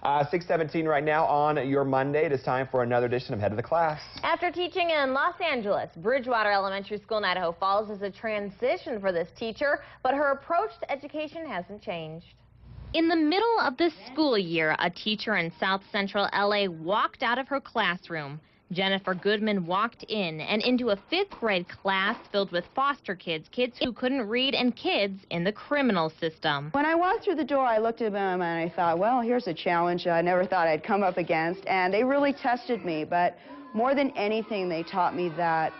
6:17 right now on your Monday. It is time for another edition of Head of the Class. After teaching in Los Angeles, Bridgewater Elementary School in Idaho Falls is a transition for this teacher, but her approach to education hasn't changed. In the middle of the school year, a teacher in South Central LA walked out of her classroom. Jennifer Goodman walked in and into a 5th grade class filled with foster kids, kids who couldn't read, and kids in the criminal system. When I walked through the door, I looked at them and I thought, well, here's a challenge I never thought I'd come up against, and they really tested me, but more than anything, they taught me that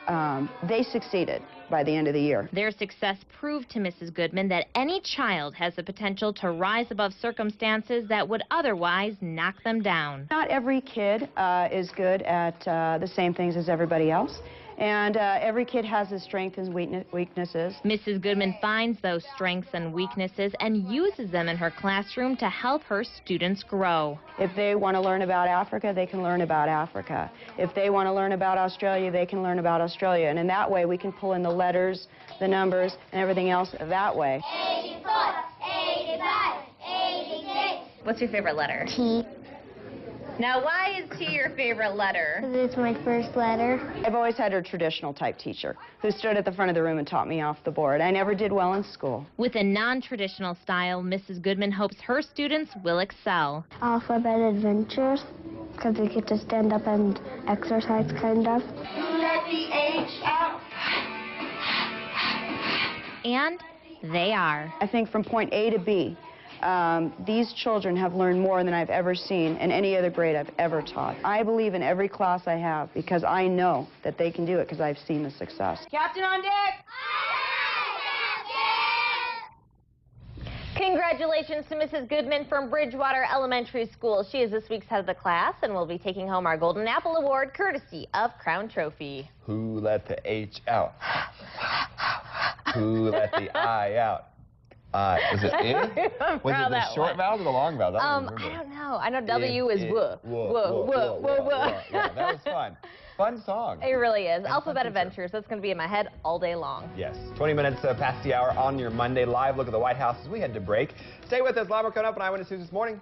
they succeeded by the end of the year. Their success proved to Mrs. Goodman that any child has the potential to rise above circumstances that would otherwise knock them down. Not every kid is good at the same things as everybody else, and every kid has his strengths and weaknesses. Mrs. Goodman finds those strengths and weaknesses and uses them in her classroom to help her students grow. If they want to learn about Africa, they can learn about Africa. If they want to learn about Australia, they can learn about Australia. And in that way, we can pull in the letters, the numbers, and everything else that way. 84, 85, 86. What's your favorite letter? T. Now, why is T your favorite letter? Because it's my first letter. I've always had a traditional type teacher who stood at the front of the room and taught me off the board. I never did well in school. With a non-traditional style, Mrs. Goodman hopes her students will excel. Alphabet adventures, because we get to stand up and exercise, kind of. Let the H out. And they are. I think from point A to B, these children have learned more than I've ever seen in any other grade I've ever taught. I believe in every class I have because I know that they can do it because I've seen the success. Captain on deck. Congratulations to Mrs. Goodman from Bridgewater Elementary School. She is this week's head of the class and will be taking home our Golden Apple Award courtesy of Crown Trophy. Who let the H out? Who let the I out? Is it in? Was it the short vowels or the long vowels? I don't know. I know W is whoa. Yeah, that was fun. Fun song. It really is. Alphabet Adventures. That's going to be in my head all day long. Yes. 20 minutes past the hour on your Monday. Live look at the White House as we head to break. Stay with us. Live, we're coming up on Eyewitness News this morning.